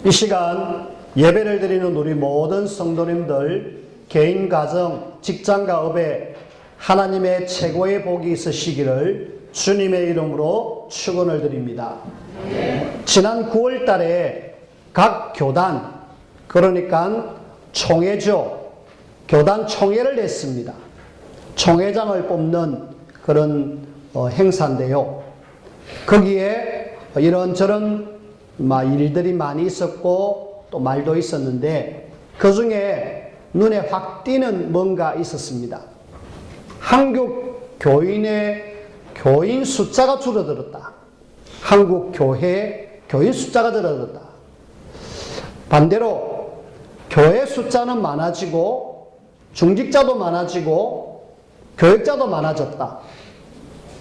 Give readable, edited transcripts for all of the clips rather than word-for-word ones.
이 시간 예배를 드리는 우리 모든 성도님들, 개인, 가정, 직장과 업에 하나님의 최고의 복이 있으시기를 주님의 이름으로 축원을 드립니다. 지난 9월 달에 각 교단, 그러니까 총회죠. 교단 총회를 했습니다. 총회장을 뽑는 그런 행사인데요. 거기에 이런저런 일들이 많이 있었고 또 말도 있었는데 그 중에 눈에 확 띄는 뭔가 있었습니다. 한국 교인 숫자가 줄어들었다. 한국 교인 숫자가 줄어들었다. 반대로 교회 숫자는 많아지고 중직자도 많아지고 교역자도 많아졌다.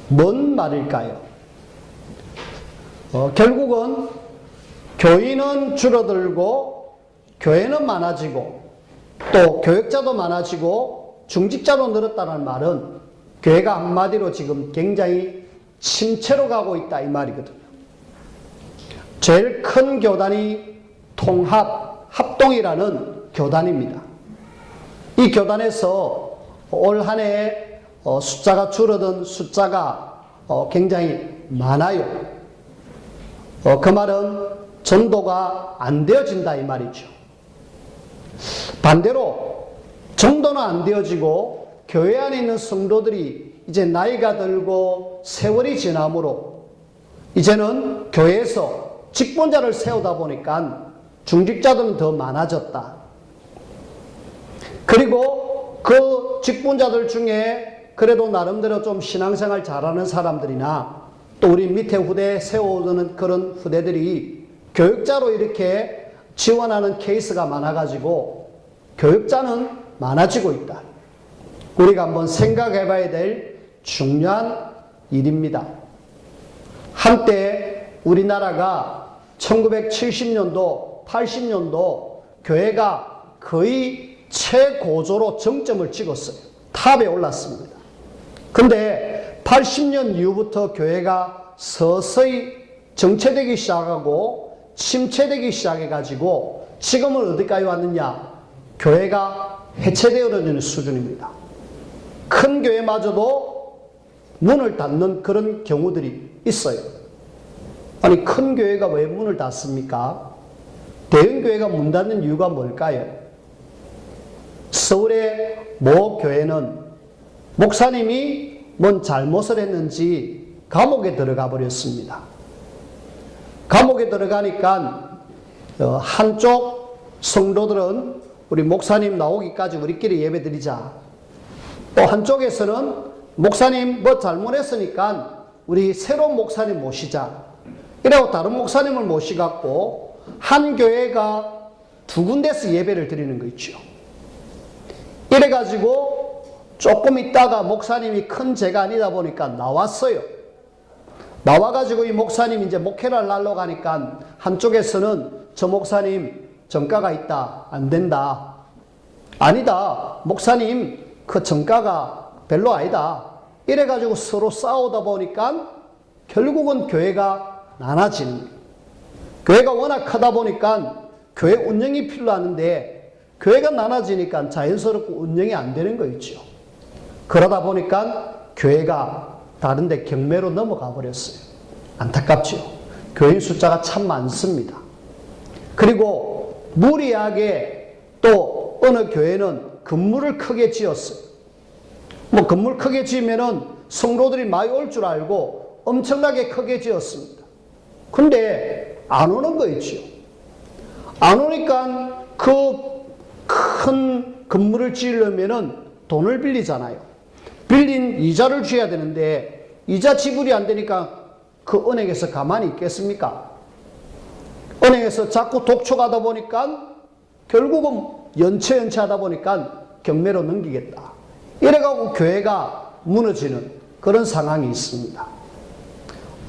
뭔 말일까요? 결국은 교인은 줄어들고 교회는 많아지고 또 교역자도 많아지고 중직자도 늘었다는 말은 교회가 한마디로 지금 굉장히 침체로 가고 있다 이 말이거든요. 제일 큰 교단이 합동이라는 교단입니다. 이 교단에서 올 한 해 숫자가 줄어든 숫자가 굉장히 많아요. 그 말은 전도가 안 되어진다 이 말이죠. 반대로 전도는 안 되어지고 교회 안에 있는 성도들이 이제 나이가 들고 세월이 지나므로 이제는 교회에서 직분자를 세우다 보니까 중직자들은 더 많아졌다. 그리고 그 직분자들 중에 그래도 나름대로 좀 신앙생활 잘하는 사람들이나 또 우리 밑에 후대 세워오는 그런 후대들이 교육자로 이렇게 지원하는 케이스가 많아가지고 교육자는 많아지고 있다. 우리가 한번 생각해 봐야 될 중요한 일입니다. 한때 우리나라가 1970년도, 80년도 교회가 거의 최고조로 정점을 찍었어요. 탑에 올랐습니다. 근데 80년 이후부터 교회가 서서히 정체되기 시작하고 침체되기 시작해가지고 지금은 어디까지 왔느냐? 교회가 해체되어버리는 수준입니다. 큰 교회마저도 문을 닫는 그런 경우들이 있어요. 아니, 큰 교회가 왜 문을 닫습니까? 대형 교회가 문 닫는 이유가 뭘까요? 서울의 모 교회는 목사님이 뭔 잘못을 했는지 감옥에 들어가 버렸습니다. 감옥에 들어가니까 한쪽 성도들은 우리 목사님 나오기까지 우리끼리 예배 드리자. 또 한쪽에서는 목사님 뭐 잘못했으니까 우리 새로운 목사님 모시자. 이라고 다른 목사님을 모시갖고 한 교회가 두 군데서 예배를 드리는 거 있죠. 이래가지고 조금 있다가 목사님이 큰 죄가 아니다 보니까 나왔어요. 나와가지고 이 목사님이 이제 목회를 하려고 가니까 한쪽에서는 저 목사님 정가가 있다. 안 된다. 아니다. 목사님 그 정가가 별로 아니다. 이래가지고 서로 싸우다 보니까 결국은 교회가 나눠지는 거예요. 교회가 워낙 크다 보니까 교회 운영이 필요하는데 교회가 나눠지니까 자연스럽고 운영이 안 되는 거 있죠. 그러다 보니까 교회가 다른 데 경매로 넘어가 버렸어요. 안타깝죠. 교인 숫자가 참 많습니다. 그리고 무리하게 또 어느 교회는 건물을 크게 지었어요. 뭐 건물 크게 지으면은 성도들이 많이 올 줄 알고 엄청나게 크게 지었습니다. 근데 안 오는 거 있죠. 안 오니까 그 큰 건물을 지으려면은 돈을 빌리잖아요. 빌린 이자를 줘야 되는데 이자 지불이 안 되니까 그 은행에서 가만히 있겠습니까? 은행에서 자꾸 독촉하다 보니까 결국은 연체하다 보니까 경매로 넘기겠다. 이래가지고 교회가 무너지는 그런 상황이 있습니다.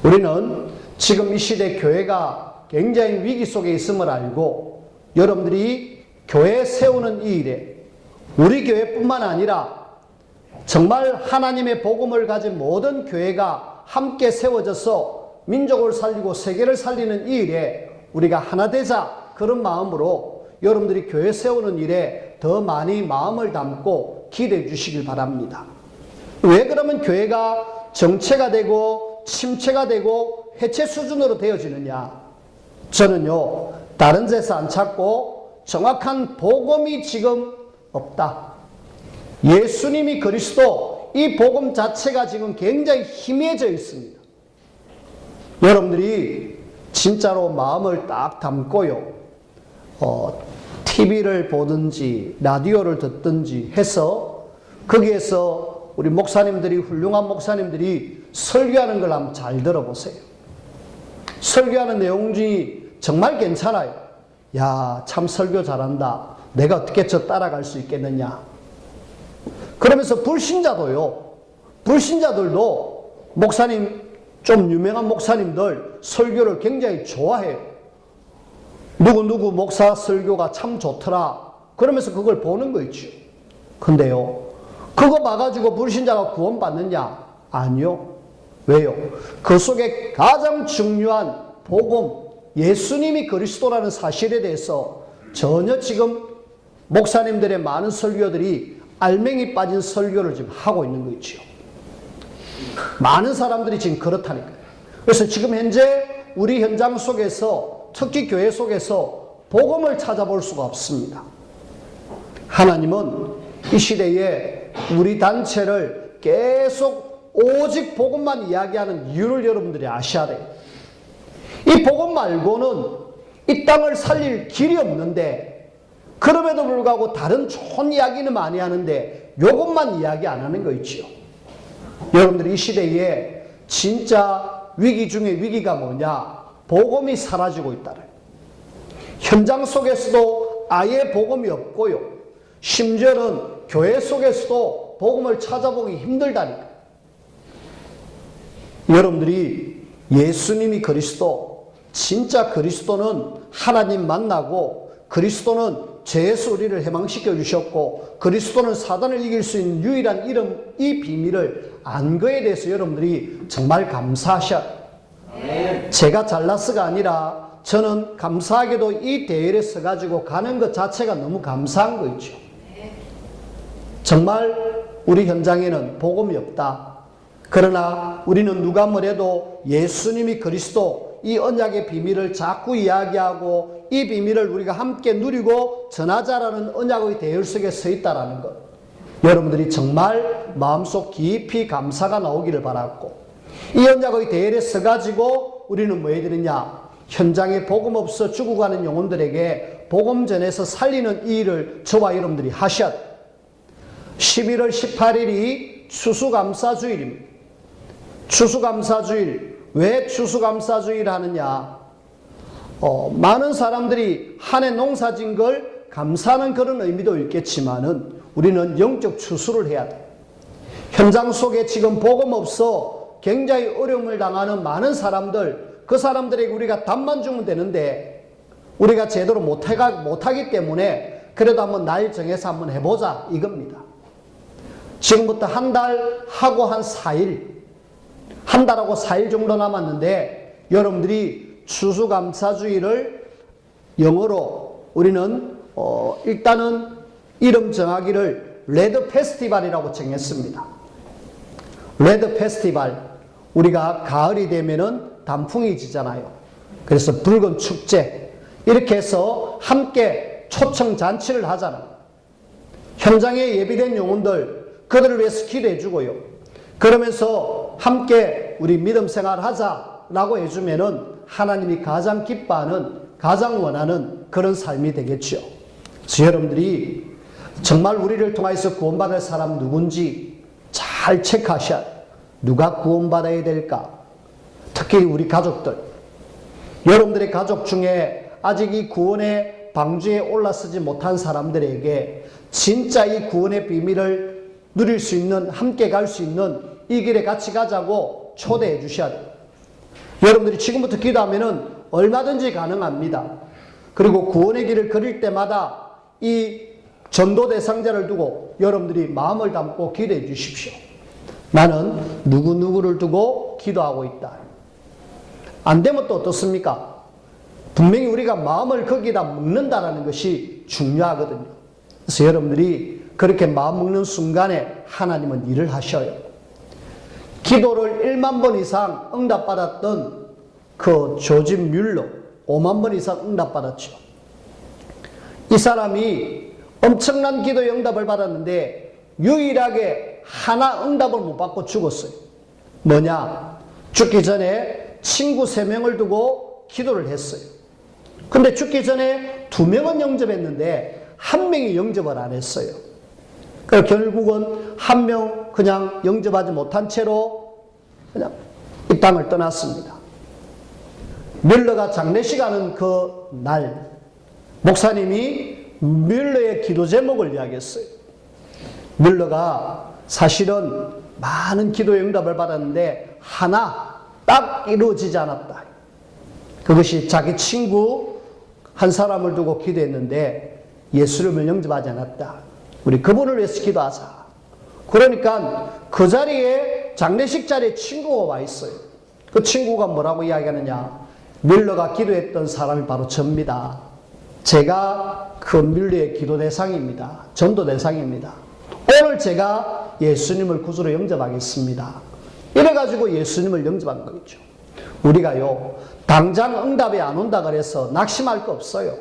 우리는 지금 이 시대 교회가 굉장히 위기 속에 있음을 알고 여러분들이 교회 세우는 이 일에 우리 교회뿐만 아니라 정말 하나님의 복음을 가진 모든 교회가 함께 세워져서 민족을 살리고 세계를 살리는 이 일에 우리가 하나 되자 그런 마음으로 여러분들이 교회 세우는 일에 더 많이 마음을 담고 기대해 주시길 바랍니다. 왜 그러면 교회가 정체가 되고 침체가 되고 해체 수준으로 되어지느냐? 저는요, 다른 데서 안 찾고 정확한 복음이 지금 없다. 예수님이 그리스도, 이 복음 자체가 지금 굉장히 희미해져 있습니다. 여러분들이 진짜로 마음을 딱 담고요, TV를 보든지 라디오를 듣든지 해서 거기에서 우리 목사님들이, 훌륭한 목사님들이 설교하는 걸 한번 잘 들어보세요. 설교하는 내용 중에 정말 괜찮아요. 야, 참 설교 잘한다. 내가 어떻게 저 따라갈 수 있겠느냐. 그러면서 불신자들도 목사님, 좀 유명한 목사님들 설교를 굉장히 좋아해요. 누구 목사 설교가 참 좋더라. 그러면서 그걸 보는 거 있죠. 근데요, 그거 봐가지고 불신자가 구원받느냐? 아니요. 왜요? 그 속에 가장 중요한 복음, 예수님이 그리스도라는 사실에 대해서 전혀 지금 목사님들의 많은 설교들이 알맹이 빠진 설교를 지금 하고 있는 거 있죠. 많은 사람들이 지금 그렇다니까요. 그래서 지금 현재 우리 현장 속에서, 특히 교회 속에서 복음을 찾아볼 수가 없습니다. 하나님은 이 시대에 우리 단체를 계속 오직 복음만 이야기하는 이유를 여러분들이 아셔야 돼요. 이 복음 말고는 이 땅을 살릴 길이 없는데, 그럼에도 불구하고 다른 좋은 이야기는 많이 하는데 이것만 이야기 안 하는 거 있죠. 여러분들이 이 시대에 진짜 위기 중에 위기가 뭐냐? 복음이 사라지고 있다는. 현장 속에서도 아예 복음이 없고요, 심지어는 교회 속에서도 복음을 찾아보기 힘들다니까. 여러분들이 예수님이 그리스도, 진짜 그리스도는 하나님 만나고, 그리스도는 죄에서 우리를 해방시켜 주셨고, 그리스도는 사단을 이길 수 있는 유일한 이름, 이 비밀을 안 거에 대해서 여러분들이 정말 감사하셔야 돼요. 제가 잘나서가 아니라 저는 감사하게도 이 대회에 서가지고 가는 것 자체가 너무 감사한 거 있죠. 정말 우리 현장에는 복음이 없다. 그러나 우리는 누가 뭐래도 예수님이 그리스도, 이 언약의 비밀을 자꾸 이야기하고 이 비밀을 우리가 함께 누리고 전하자라는 언약의 대열 속에 서 있다는 것, 여러분들이 정말 마음속 깊이 감사가 나오기를 바랐고, 이 언약의 대열에 서가지고 우리는 뭐 해드리냐? 현장에 복음 없어 죽어가는 영혼들에게 복음 전해서 살리는 이 일을 저와 여러분들이 하셔야 돼요. 11월 18일이 추수감사주일입니다. 추수감사주일. 왜 추수감사주일 하느냐? 많은 사람들이 한 해 농사진 걸 감사하는 그런 의미도 있겠지만은 우리는 영적 추수를 해야 돼요. 현장 속에 지금 복음 없어 굉장히 어려움을 당하는 많은 사람들, 그 사람들에게 우리가 답만 주면 되는데 우리가 제대로 못하기 때문에 그래도 한번 날 정해서 한번 해보자 이겁니다. 지금부터 한 달 하고 한 4일, 한 달하고 4일 정도 남았는데 여러분들이 추수감사주의를 영어로 우리는 일단은 이름 정하기를 레드 페스티벌이라고 정했습니다. 레드 페스티벌, 우리가 가을이 되면은 단풍이 지잖아요. 그래서 붉은 축제, 이렇게 해서 함께 초청 잔치를 하잖아요. 현장에 예비된 영혼들, 그들을 위해서 기도해 주고요. 그러면서 함께 우리 믿음 생활 하자라고 해주면은 하나님이 가장 기뻐하는, 가장 원하는 그런 삶이 되겠죠. 그래서 여러분들이 정말 우리를 통해서 구원받을 사람 누군지 잘 체크하셔야 돼요. 누가 구원받아야 될까? 특히 우리 가족들. 여러분들의 가족 중에 아직 이 구원의 방주에 올라서지 못한 사람들에게 진짜 이 구원의 비밀을 누릴 수 있는, 함께 갈 수 있는 이 길에 같이 가자고 초대해 주셔야 돼요. 여러분들이 지금부터 기도하면은 얼마든지 가능합니다. 그리고 구원의 길을 걸을 때마다 이 전도 대상자를 두고 여러분들이 마음을 담고 기도해 주십시오. 나는 누구누구를 두고 기도하고 있다. 안 되면 또 어떻습니까? 분명히 우리가 마음을 거기다 먹는다라는 것이 중요하거든요. 그래서 여러분들이 그렇게 마음 먹는 순간에 하나님은 일을 하셔요. 기도를 1만 번 이상 응답받았던 그 조지 뮬러 5만 번 이상 응답받았죠. 이 사람이 엄청난 기도의 응답을 받았는데 유일하게 하나 응답을 못 받고 죽었어요. 뭐냐? 죽기 전에 친구 3명을 두고 기도를 했어요. 근데 죽기 전에 2명은 영접했는데 1명이 영접을 안 했어요. 그래서 결국은 1명 그냥 영접하지 못한 채로 그냥 이 땅을 떠났습니다. 뮬러가 장례식 하는 그 날 목사님이 뮬러의 기도 제목을 이야기했어요. 뮬러가 사실은 많은 기도의 응답을 받았는데 하나 딱 이루어지지 않았다. 그것이 자기 친구 한 사람을 두고 기도했는데 예수님을 영접하지 않았다. 우리 그분을 위해서 기도하자. 그러니까 그 자리에 장례식 자리에 친구가 와 있어요. 그 친구가 뭐라고 이야기하느냐. 뮬러가 기도했던 사람이 바로 접니다. 제가 그 뮬러의 기도 대상입니다. 전도 대상입니다. 오늘 제가 예수님을 구주로 영접하겠습니다. 이래가지고 예수님을 영접한 거겠죠. 우리가요, 당장 응답이 안 온다 그래서 낙심할 거 없어요.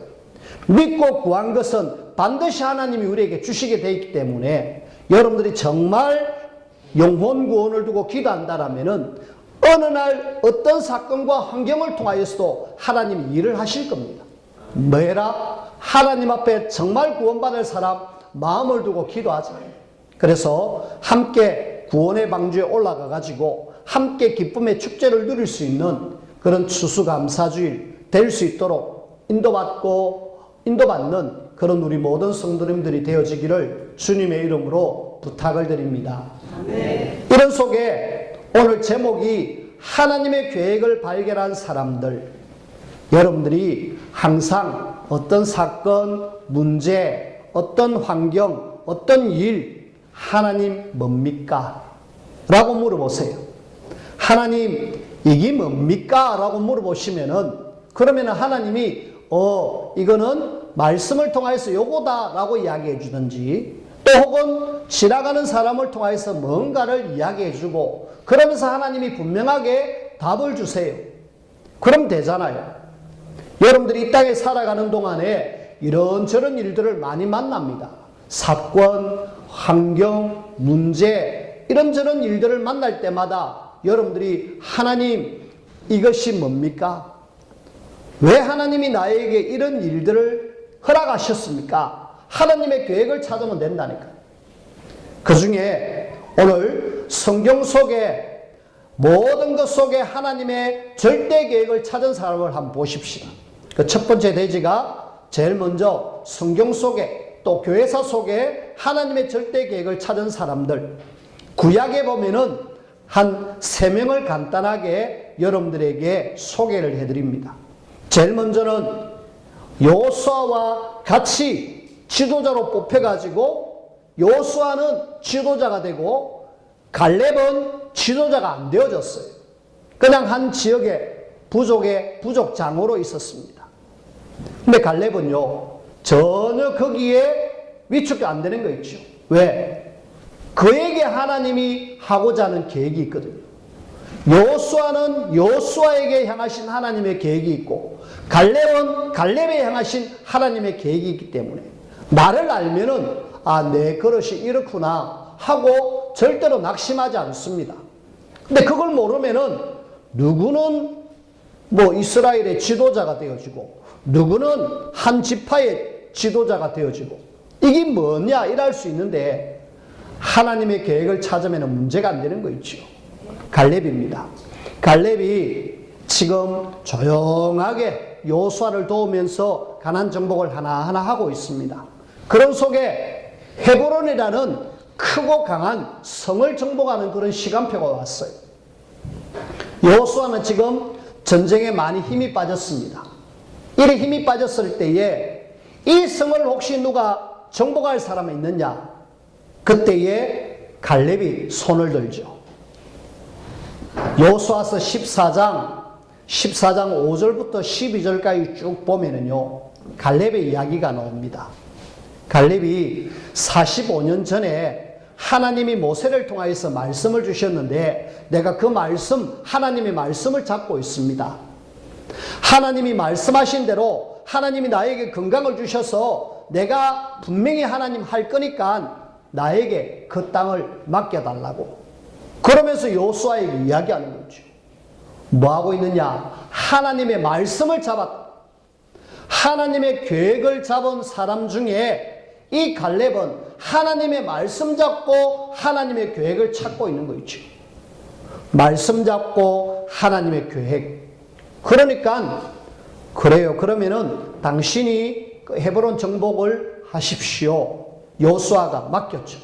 믿고 구한 것은 반드시 하나님이 우리에게 주시게 되어 있기 때문에 여러분들이 정말 영혼 구원을 두고 기도한다라면은 어느 날 어떤 사건과 환경을 통하여서도 하나님이 일을 하실 겁니다. 뭐해라? 하나님 앞에 정말 구원받을 사람 마음을 두고 기도하자. 그래서 함께 구원의 방주에 올라가 가지고 함께 기쁨의 축제를 누릴 수 있는 그런 추수감사주일 될 수 있도록 인도받는 그런 우리 모든 성도님들이 되어지기를 주님의 이름으로 부탁을 드립니다. 네. 이런 속에 오늘 제목이 하나님의 계획을 발견한 사람들. 여러분들이 항상 어떤 사건, 문제, 어떤 환경, 어떤 일, 하나님 뭡니까? 라고 물어보세요. 하나님 이게 뭡니까? 라고 물어보시면은 그러면은 하나님이 이거는 말씀을 통해서 요거다 라고 이야기해 주든지 또 혹은 지나가는 사람을 통해서 뭔가를 이야기해 주고 그러면서 하나님이 분명하게 답을 주세요. 그럼 되잖아요. 여러분들이 이 땅에 살아가는 동안에 이런저런 일들을 많이 만납니다. 사건, 환경, 문제 이런저런 일들을 만날 때마다 여러분들이 하나님 이것이 뭡니까? 왜 하나님이 나에게 이런 일들을 허락하셨습니까? 하나님의 계획을 찾으면 된다니까요. 그 중에 오늘 성경 속에 모든 것 속에 하나님의 절대 계획을 찾은 사람을 한번 보십시다. 그 첫 번째 대지가 제일 먼저 성경 속에 또 교회사 속에 하나님의 절대 계획을 찾은 사람들. 구약에 보면은 한 3명을 간단하게 여러분들에게 소개를 해드립니다. 제일 먼저는 여호수아와 같이 지도자로 뽑혀가지고 여호수아는 지도자가 되고 갈렙은 지도자가 안 되어졌어요. 그냥 한 지역의 부족의 부족장으로 있었습니다. 근데 갈렙은요 전혀 거기에 위축이 안 되는 거 있죠. 왜? 그에게 하나님이 하고자 하는 계획이 있거든요. 여호수아는 여호수아에게 향하신 하나님의 계획이 있고 갈렙은 갈렙에 향하신 하나님의 계획이 있기 때문에 나를 알면은 내 그릇이 이렇구나 하고 절대로 낙심하지 않습니다. 근데 그걸 모르면은 누구는 이스라엘의 지도자가 되어지고 누구는 한 지파의 지도자가 되어지고 이게 뭐냐 이럴 수 있는데 하나님의 계획을 찾으면 문제가 안 되는 거 있죠. 갈렙입니다. 갈렙이 지금 조용하게 여호수아를 도우면서 가나안 정복을 하나하나 하고 있습니다. 그런 속에 헤브론이라는 크고 강한 성을 정복하는 그런 시간표가 왔어요. 여호수아는 지금 전쟁에 많이 힘이 빠졌습니다. 이래 힘이 빠졌을 때에 이 성을 혹시 누가 정복할 사람이 있느냐? 그때에 갈렙이 손을 들죠. 여호수아서 14장 14장 5절부터 12절까지 쭉 보면은요, 갈렙의 이야기가 나옵니다. 갈렙이 45년 전에 하나님이 모세를 통하여서 말씀을 주셨는데 내가 그 말씀, 하나님의 말씀을 잡고 있습니다. 하나님이 말씀하신 대로 하나님이 나에게 건강을 주셔서 내가 분명히 하나님 할 거니까 나에게 그 땅을 맡겨달라고. 그러면서 여호수아에게 이야기하는 거죠. 뭐하고 있느냐? 하나님의 말씀을 잡았다. 하나님의 계획을 잡은 사람 중에 이 갈렙은 하나님의 말씀 잡고 하나님의 계획을 찾고 있는 거 있죠. 말씀 잡고 하나님의 계획. 그러니까 그래요. 그러면은 당신이 헤브론 정복을 하십시오. 여호수아가 맡겼죠.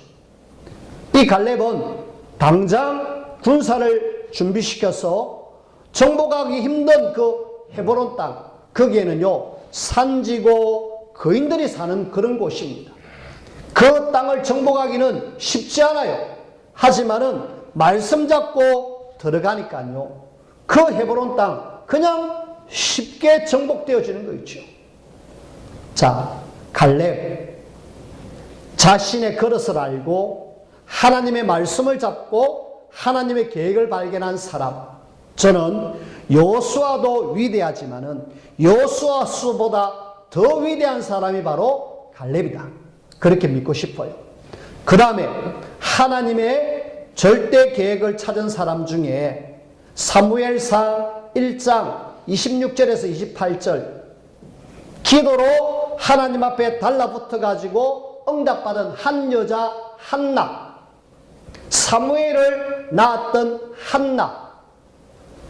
이 갈렙은 당장 군사를 준비시켜서 정복하기 힘든 그 헤브론 땅, 거기에는요 산지고 거인들이 사는 그런 곳입니다. 그 땅을 정복하기는 쉽지 않아요. 하지만은 말씀 잡고 들어가니까요 그 헤브론 땅 그냥 쉽게 정복되어지는 거 있죠. 자, 갈렙 자신의 그릇을 알고 하나님의 말씀을 잡고 하나님의 계획을 발견한 사람, 저는 여호수아도 위대하지만은 여호수아보다 더 위대한 사람이 바로 갈렙이다. 그렇게 믿고 싶어요. 그 다음에 하나님의 절대 계획을 찾은 사람 중에 사무엘상 1장 26절에서 28절 기도로 하나님 앞에 달라붙어 가지고 응답받은 한 여자 한나, 사무엘을 낳았던 한나.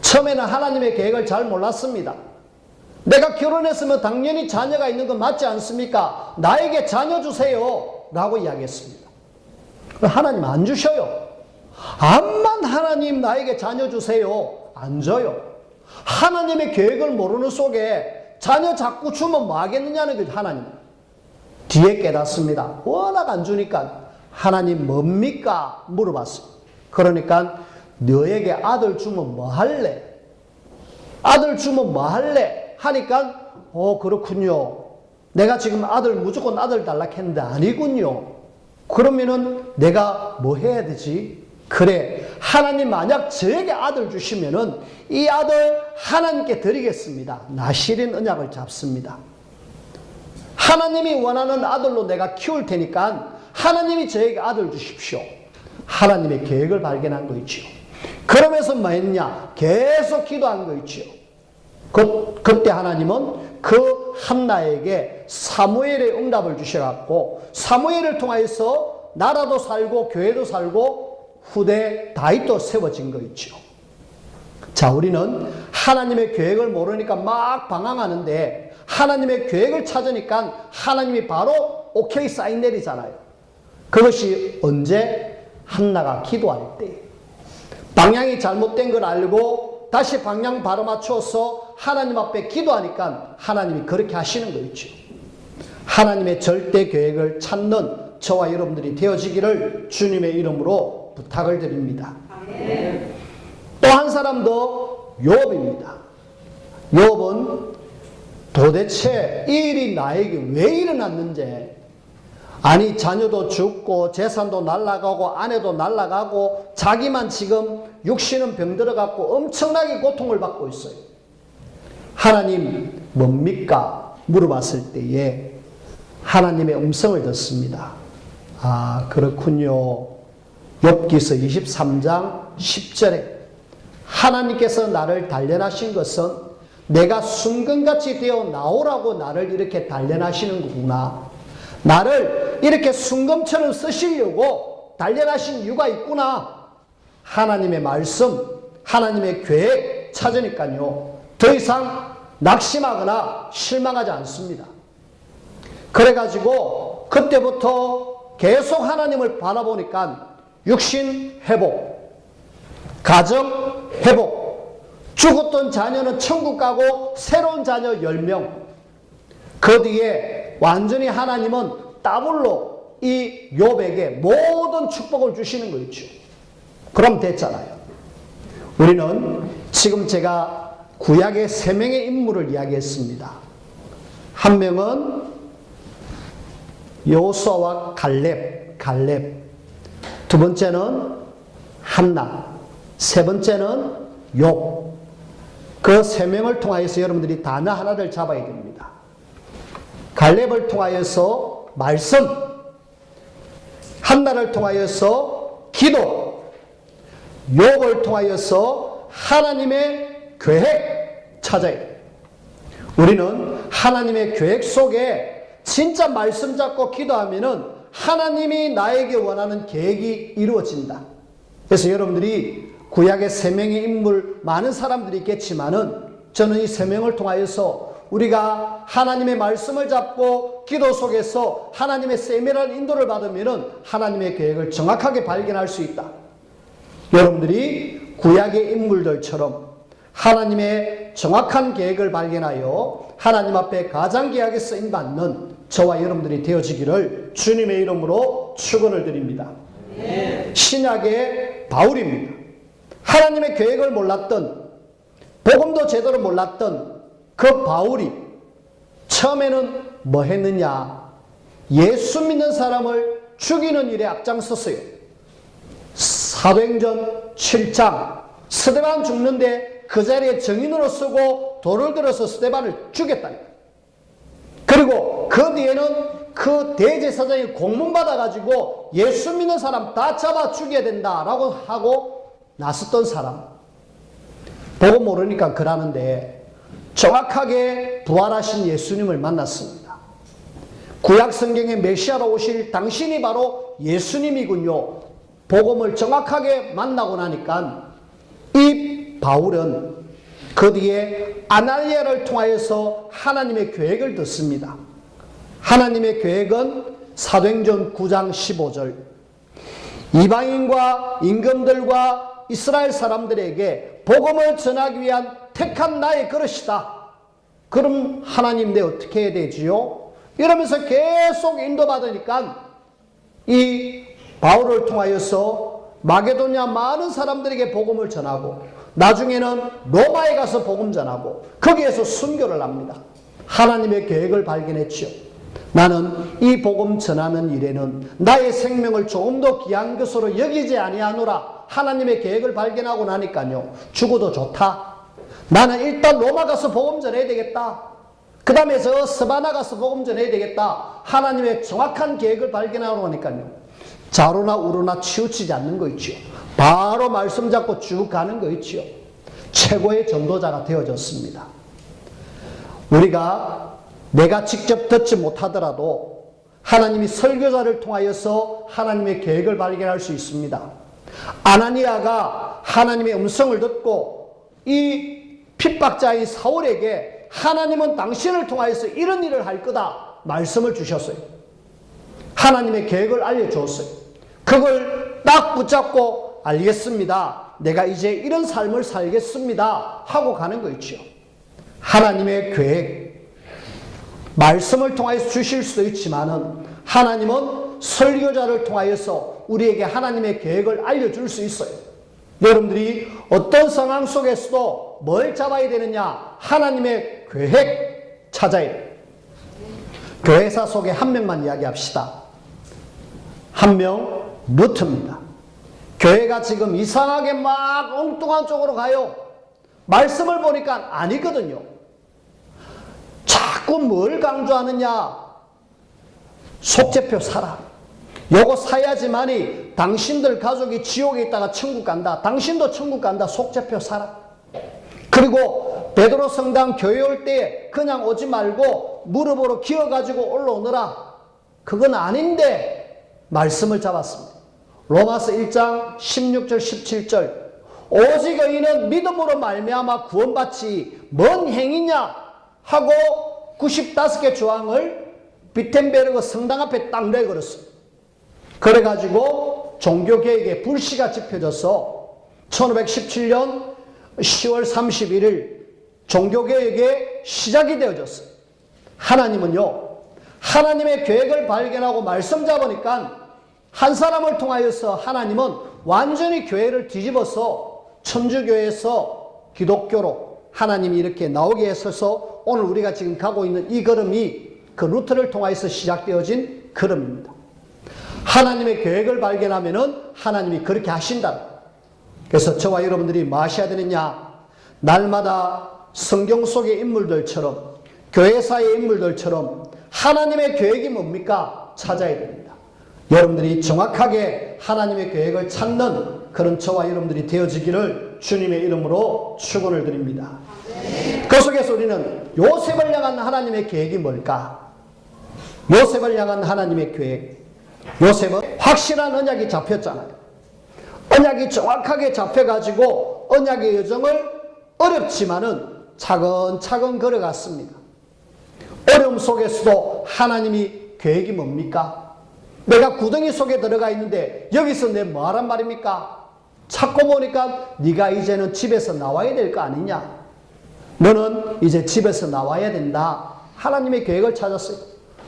처음에는 하나님의 계획을 잘 몰랐습니다. 내가 결혼했으면 당연히 자녀가 있는 건 맞지 않습니까? 나에게 자녀 주세요 라고 이야기했습니다. 하나님 안 주셔요. 암만 하나님 나에게 자녀 주세요 안 줘요. 하나님의 계획을 모르는 속에 자녀 자꾸 주면 뭐 하겠느냐는 거죠. 하나님 뒤에 깨닫습니다. 워낙 안 주니까 하나님 뭡니까? 물어봤어요. 그러니까 너에게 아들 주면 뭐 할래? 아들 주면 뭐 할래? 하니까 그렇군요. 내가 지금 아들 무조건 아들 달라 했는데 아니군요. 그러면은 내가 뭐 해야 되지? 그래, 하나님 만약 저에게 아들 주시면은 이 아들 하나님께 드리겠습니다. 나실인 언약을 잡습니다. 하나님이 원하는 아들로 내가 키울 테니까 하나님이 저에게 아들 주십시오. 하나님의 계획을 발견한 거 있죠. 그러면서 뭐 했냐? 계속 기도한 거 있죠. 그때 하나님은 그 한나에게 사무엘의 응답을 주셔갖고 사무엘을 통하여서 나라도 살고 교회도 살고 후대 다윗도 세워진 거 있죠. 자, 우리는 하나님의 계획을 모르니까 막 방황하는데 하나님의 계획을 찾으니까 하나님이 바로 오케이 사인 내리잖아요. 그것이 언제? 한나가 기도할 때. 방향이 잘못된 걸 알고 다시 방향 바로 맞춰서 하나님 앞에 기도하니까 하나님이 그렇게 하시는 거 있죠. 하나님의 절대 계획을 찾는 저와 여러분들이 되어지기를 주님의 이름으로 부탁을 드립니다. 또 한 사람도 욥입니다. 욥은 도대체 이 일이 나에게 왜 일어났는지, 아니 자녀도 죽고 재산도 날아가고 아내도 날아가고 자기만 지금 육신은 병들어갖고 엄청나게 고통을 받고 있어요. 하나님 뭡니까? 물어봤을 때에 하나님의 음성을 듣습니다. 아, 그렇군요. 욥기서 23장 10절에 하나님께서 나를 단련하신 것은 내가 순금같이 되어 나오라고 나를 이렇게 단련하시는 거구나. 나를 이렇게 순금처럼 쓰시려고 단련하신 이유가 있구나. 하나님의 말씀, 하나님의 계획 찾으니까요 더 이상 낙심하거나 실망하지 않습니다. 그래가지고 그때부터 계속 하나님을 바라보니까 육신 회복, 가정 회복, 죽었던 자녀는 천국 가고 새로운 자녀 10명. 그 뒤에 완전히 하나님은 더블로 이 욥에게 모든 축복을 주시는 거 있죠. 그럼 됐잖아요. 우리는 지금 제가 구약의 세 명의 인물을 이야기했습니다. 한 명은 여호수아와 갈렙. 두 번째는 한나. 세 번째는 욥. 그 세 명을 통하여서 여러분들이 단어 하나를 잡아야 됩니다. 갈렙을 통하여서 말씀, 한나를 통하여서 기도, 욥을 통하여서 하나님의 계획 찾아야 돼요. 우리는 하나님의 계획 속에 진짜 말씀 잡고 기도하면은 하나님이 나에게 원하는 계획이 이루어진다. 그래서 여러분들이 구약의 세 명의 인물 많은 사람들이 있겠지만은 저는 이 세 명을 통하여서 우리가 하나님의 말씀을 잡고 기도 속에서 하나님의 세밀한 인도를 받으면은 하나님의 계획을 정확하게 발견할 수 있다. 여러분들이 구약의 인물들처럼 하나님의 정확한 계획을 발견하여 하나님 앞에 가장계약에 쓰임받는 저와 여러분들이 되어지기를 주님의 이름으로 축원을 드립니다. 신약의 바울입니다. 하나님의 계획을 몰랐던, 복음도 제대로 몰랐던 그 바울이 처음에는 뭐 했느냐? 예수 믿는 사람을 죽이는 일에 앞장섰어요. 사도행전 7장 스데반 죽는데 그 자리에 증인으로 쓰고 돌을 들어서 스데반을 죽였다. 그리고 그 뒤에는 그 대제사장이 공문 받아가지고 예수 믿는 사람 다 잡아 죽여야 된다라고 하고 나섰던 사람. 보고 모르니까 그러는데 정확하게 부활하신 예수님을 만났습니다. 구약 성경에 메시아로 오실 당신이 바로 예수님이군요. 복음을 정확하게 만나고 나니까 이 바울은 그 뒤에 아날리아를 통하여서 하나님의 계획을 듣습니다. 하나님의 계획은 사도행전 9장 15절 이방인과 임금들과 이스라엘 사람들에게 복음을 전하기 위한 택한 나의 그릇이다. 그럼 하나님 내 어떻게 해야 되지요? 이러면서 계속 인도받으니까 이 바울을 통하여서 마게도냐 많은 사람들에게 복음을 전하고 나중에는 로마에 가서 복음 전하고 거기에서 순교를 합니다. 하나님의 계획을 발견했죠. 나는 이 복음 전하는 일에는 나의 생명을 조금 더 귀한 것으로 여기지 아니하노라. 하나님의 계획을 발견하고 나니까요. 죽어도 좋다. 나는 일단 로마 가서 복음 전해야 되겠다. 그 다음에 저 스바나 가서 복음 전해야 되겠다. 하나님의 정확한 계획을 발견하고 나니까요. 좌로나 우로나 치우치지 않는 거 있죠. 바로 말씀 잡고 쭉 가는 거 있죠. 최고의 전도자가 되어졌습니다. 우리가 내가 직접 듣지 못하더라도 하나님이 설교자를 통하여서 하나님의 계획을 발견할 수 있습니다. 아나니아가 하나님의 음성을 듣고 이 핍박자인 사울에게 하나님은 당신을 통하여서 이런 일을 할 거다 말씀을 주셨어요. 하나님의 계획을 알려주었어요. 그걸 딱 붙잡고 알겠습니다. 내가 이제 이런 삶을 살겠습니다 하고 가는 거 있죠. 하나님의 계획 말씀을 통하여서 주실 수도 있지만은 하나님은 설교자를 통하여서 우리에게 하나님의 계획을 알려줄 수 있어요. 여러분들이 어떤 상황 속에서도 뭘 잡아야 되느냐? 하나님의 계획 찾아야 돼요. 교회사 속에 한 명만 이야기합시다. 한 명 루트입니다. 교회가 지금 이상하게 막 엉뚱한 쪽으로 가요. 말씀을 보니까 아니거든요. 자꾸 뭘 강조하느냐? 속죄표 사라. 요거 사야지만이 당신들 가족이 지옥에 있다가 천국 간다. 당신도 천국 간다. 속죄표 사라. 그리고 베드로 성당 교회 올 때 그냥 오지 말고 무릎으로 기어가지고 올라오느라. 그건 아닌데 말씀을 잡았습니다. 로마서 1장 16절 17절 오직 의인은 믿음으로 말미암아 구원받지 뭔 행위냐 하고 95개 조항을 비텐베르그 성당 앞에 딱 내걸었어요. 그래가지고 종교개혁에 불씨가 지펴져서 1517년 10월 31일 종교개혁의 시작이 되어졌어요. 하나님은요, 하나님의 계획을 발견하고 말씀 잡으니까 한 사람을 통하여서 하나님은 완전히 교회를 뒤집어서 천주교에서 기독교로, 하나님이 이렇게 나오게 하셔서 오늘 우리가 지금 가고 있는 이 걸음이 그 루트를 통해서 시작되어진 걸음입니다. 하나님의 계획을 발견하면은 하나님이 그렇게 하신다. 그래서 저와 여러분들이 뭐 하셔야 되느냐? 날마다 성경 속의 인물들처럼, 교회사의 인물들처럼 하나님의 계획이 뭡니까? 찾아야 됩니다. 여러분들이 정확하게 하나님의 계획을 찾는 그런 저와 여러분들이 되어지기를 주님의 이름으로 축원을 드립니다. 그 속에서 우리는 요셉을 향한 하나님의 계획이 뭘까? 요셉을 향한 하나님의 계획. 요셉은 확실한 언약이 잡혔잖아요. 언약이 정확하게 잡혀가지고 언약의 여정을 어렵지만은 차근차근 걸어갔습니다. 어려움 속에서도 하나님이 계획이 뭡니까? 내가 구덩이 속에 들어가 있는데 여기서 내 뭐하란 말입니까? 찾고 보니까 네가 이제는 집에서 나와야 될 거 아니냐? 너는 이제 집에서 나와야 된다. 하나님의 계획을 찾았어요.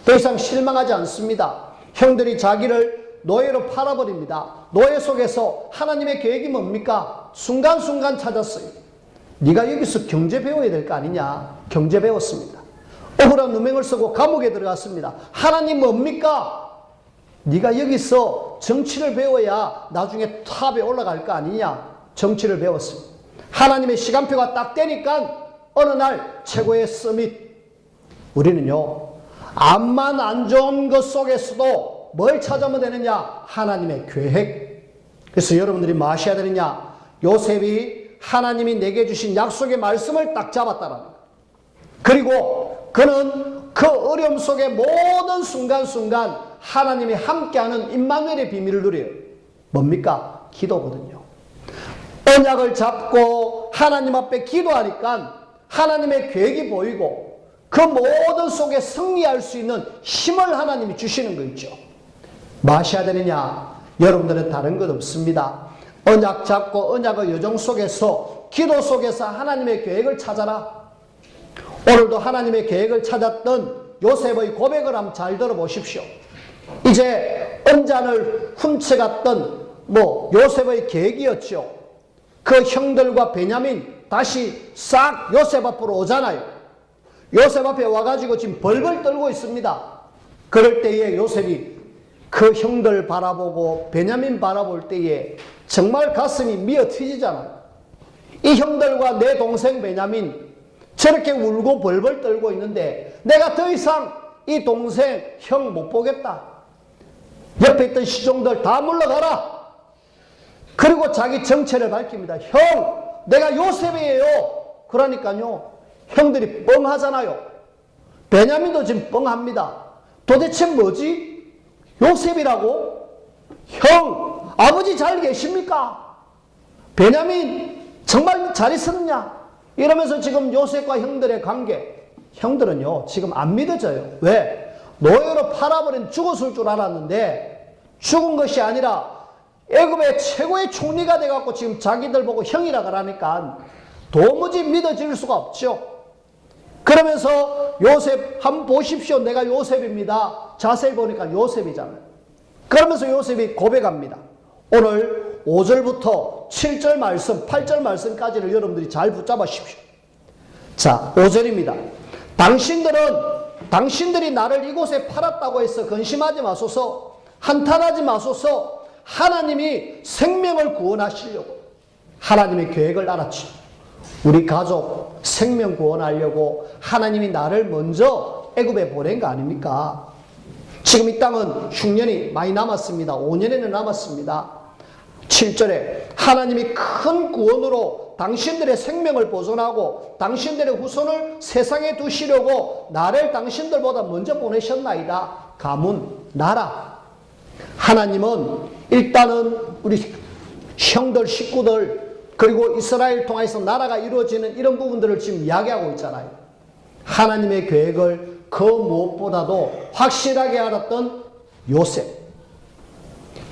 더 이상 실망하지 않습니다. 형들이 자기를 노예로 팔아버립니다. 노예 속에서 하나님의 계획이 뭡니까? 순간순간 찾았어요. 네가 여기서 경제 배워야 될 거 아니냐? 경제 배웠습니다. 억울한 누명을 쓰고 감옥에 들어갔습니다. 하나님 뭡니까? 네가 여기서 정치를 배워야 나중에 탑에 올라갈 거 아니냐? 정치를 배웠습니다. 하나님의 시간표가 딱 되니까 어느 날 최고의 서밋. 우리는요, 암만 안 좋은 것 속에서도 뭘 찾으면 되느냐? 하나님의 계획. 그래서 여러분들이 뭐 하셔야 되느냐? 요셉이 하나님이 내게 주신 약속의 말씀을 딱 잡았다는 거예요. 그리고 그는 그 어려움 속의 모든 순간순간 하나님이 함께하는 임마누엘의 비밀을 누려요. 뭡니까? 기도거든요. 언약을 잡고 하나님 앞에 기도하니까 하나님의 계획이 보이고 그 모든 속에 승리할 수 있는 힘을 하나님이 주시는 거 있죠. 뭐 하셔야 되느냐? 여러분들은 다른 것 없습니다. 언약 잡고 언약의 여정 속에서 기도 속에서 하나님의 계획을 찾아라. 오늘도 하나님의 계획을 찾았던 요셉의 고백을 한번 잘 들어보십시오. 이제 언잔을 훔쳐갔던 요셉의 계획이었죠. 그 형들과 베냐민 다시 싹 요셉 앞으로 오잖아요. 요셉 앞에 와가지고 지금 벌벌 떨고 있습니다. 그럴 때에 요셉이 그 형들 바라보고 베냐민 바라볼 때에 정말 가슴이 미어 터지잖아요. 이 형들과 내 동생 베냐민 저렇게 울고 벌벌 떨고 있는데 내가 더 이상 이 동생 형 못 보겠다. 옆에 있던 시종들 다 물러가라. 그리고 자기 정체를 밝힙니다. 형, 내가 요셉이에요. 그러니까요, 형들이 뻥하잖아요. 베냐민도 지금 뻥합니다. 도대체 뭐지? 요셉이라고? 형, 아버지 잘 계십니까? 베냐민 정말 잘 있었느냐? 이러면서 지금 요셉과 형들의 관계, 형들은요 지금 안 믿어져요. 왜? 노예로 팔아버린 죽었을 줄 알았는데 죽은 것이 아니라 애굽의 최고의 총리가 돼갖고 지금 자기들 보고 형이라 그러니까 도무지 믿어질 수가 없죠. 그러면서 요셉 한번 보십시오. 내가 요셉입니다. 자세히 보니까 요셉이잖아요. 그러면서 요셉이 고백합니다. 오늘 5절부터 7절 말씀, 8절 말씀까지를 여러분들이 잘 붙잡으십시오. 자, 5절입니다. 당신들이 나를 이곳에 팔았다고 해서 근심하지 마소서, 한탄하지 마소서. 하나님이 생명을 구원하시려고 하나님의 계획을 알았죠. 우리 가족 생명 구원하려고 하나님이 나를 먼저 애굽에 보낸 거 아닙니까? 지금 이 땅은 흉년이 많이 남았습니다. 5년에는 남았습니다. 7절에 하나님이 큰 구원으로 당신들의 생명을 보존하고 당신들의 후손을 세상에 두시려고 나를 당신들보다 먼저 보내셨나이다. 가문, 나라. 하나님은 일단은 우리 형들, 식구들, 그리고 이스라엘 통해서 나라가 이루어지는 이런 부분들을 지금 이야기하고 있잖아요. 하나님의 계획을 그 무엇보다도 확실하게 알았던 요셉.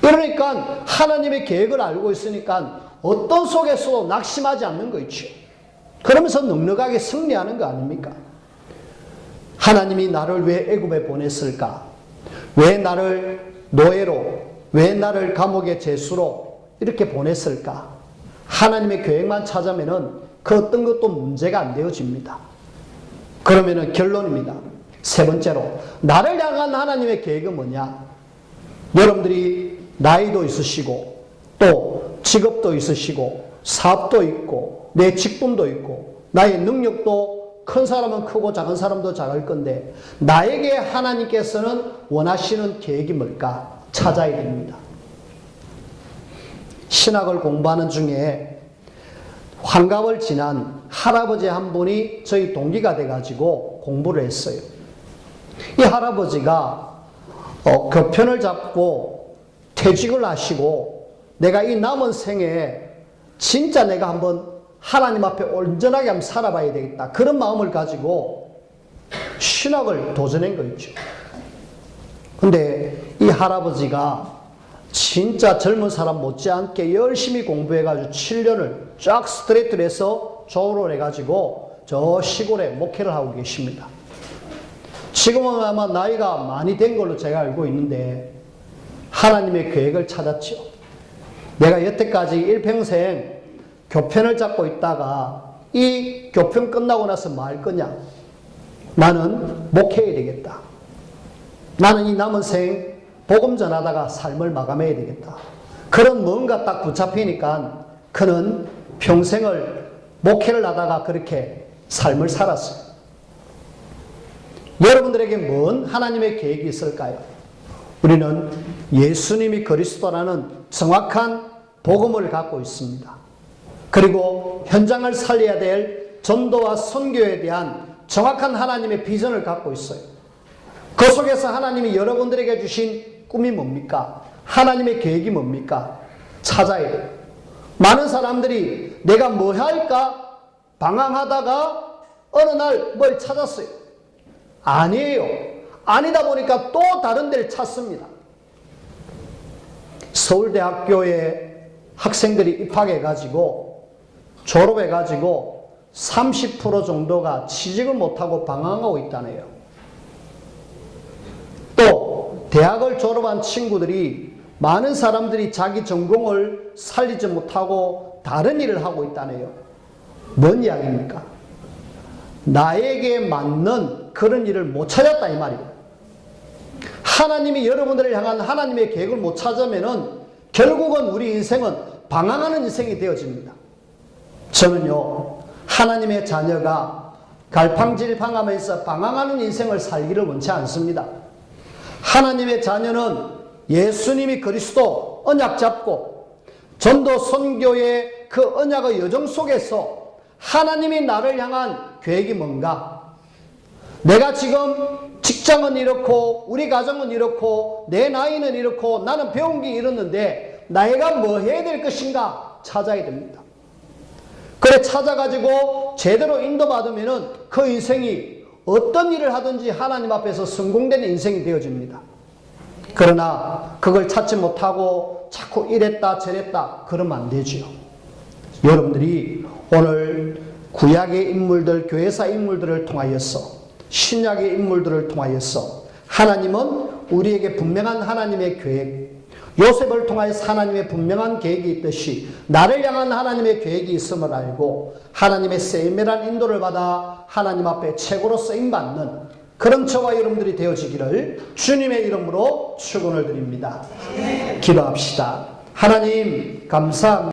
그러니까 하나님의 계획을 알고 있으니까 어떤 속에서도 낙심하지 않는 거 있죠. 그러면서 넉넉하게 승리하는 거 아닙니까? 하나님이 나를 왜 애굽에 보냈을까? 왜 나를 노예로, 왜 나를 감옥의 죄수로 이렇게 보냈을까? 하나님의 계획만 찾으면은 그 어떤 것도 문제가 안 되어집니다. 그러면은 결론입니다. 세 번째로, 나를 향한 하나님의 계획은 뭐냐? 여러분들이 나이도 있으시고 또 직업도 있으시고 사업도 있고 내 직분도 있고 나의 능력도 큰 사람은 크고 작은 사람도 작을 건데 나에게 하나님께서는 원하시는 계획이 뭘까? 찾아야 됩니다. 신학을 공부하는 중에 환갑을 지난 할아버지 한 분이 저희 동기가 돼가지고 공부를 했어요. 이 할아버지가 교편을 잡고 퇴직을 하시고 내가 이 남은 생에 진짜 내가 한번 하나님 앞에 온전하게 한번 살아봐야 되겠다. 그런 마음을 가지고 신학을 도전한 거 있죠. 근데 이 할아버지가 진짜 젊은 사람 못지않게 열심히 공부해가지고 7년을 쫙 스트레이트를 해서 졸업을 해가지고 저 시골에 목회를 하고 계십니다. 지금은 아마 나이가 많이 된 걸로 제가 알고 있는데 하나님의 계획을 찾았죠. 내가 여태까지 일평생 교편을 잡고 있다가 이 교편 끝나고 나서 뭐 할 거냐? 나는 목회해야 되겠다. 나는 이 남은 생 복음 전하다가 삶을 마감해야 되겠다. 그런 뭔가 딱 붙잡히니까 그는 평생을 목회를 하다가 그렇게 삶을 살았어요. 여러분들에게 뭔 하나님의 계획이 있을까요? 우리는 예수님이 그리스도라는 정확한 복음을 갖고 있습니다. 그리고 현장을 살려야 될 전도와 선교에 대한 정확한 하나님의 비전을 갖고 있어요. 그 속에서 하나님이 여러분들에게 주신 꿈이 뭡니까? 하나님의 계획이 뭡니까? 찾아야 돼요. 많은 사람들이 내가 뭐 할까 방황하다가 어느 날 뭘 찾았어요. 아니에요. 아니다 보니까 또 다른 데를 찾습니다. 서울대학교에 학생들이 입학해가지고 졸업해가지고 30% 정도가 취직을 못하고 방황하고 있다네요. 또 대학을 졸업한 친구들이 많은 사람들이 자기 전공을 살리지 못하고 다른 일을 하고 있다네요. 뭔 이야기입니까? 나에게 맞는 그런 일을 못 찾았다 이 말이에요. 하나님이 여러분들을 향한 하나님의 계획을 못 찾으면은 결국은 우리 인생은 방황하는 인생이 되어집니다. 저는요, 하나님의 자녀가 갈팡질팡하면서 방황하는 인생을 살기를 원치 않습니다. 하나님의 자녀는 예수님이 그리스도 언약 잡고 전도 선교의 그 언약의 여정 속에서 하나님이 나를 향한 계획이 뭔가? 내가 지금 직장은 이렇고 우리 가정은 이렇고 내 나이는 이렇고 나는 배운 게 이렇는데 내가 뭐 해야 될 것인가 찾아야 됩니다. 그래 찾아가지고 제대로 인도받으면은 그 인생이 어떤 일을 하든지 하나님 앞에서 성공되는 인생이 되어집니다. 그러나 그걸 찾지 못하고 자꾸 이랬다 저랬다 그러면 안 되지요. 여러분들이 오늘 구약의 인물들, 교회사 인물들을 통하여서 신약의 인물들을 통하여서 하나님은 우리에게 분명한 하나님의 계획, 요셉을 통하여서 하나님의 분명한 계획이 있듯이 나를 향한 하나님의 계획이 있음을 알고 하나님의 세밀한 인도를 받아 하나님 앞에 최고로 쓰임받는 그런 저와 여러분들이 되어지기를 주님의 이름으로 축원을 드립니다. 기도합시다. 하나님 감사합니다.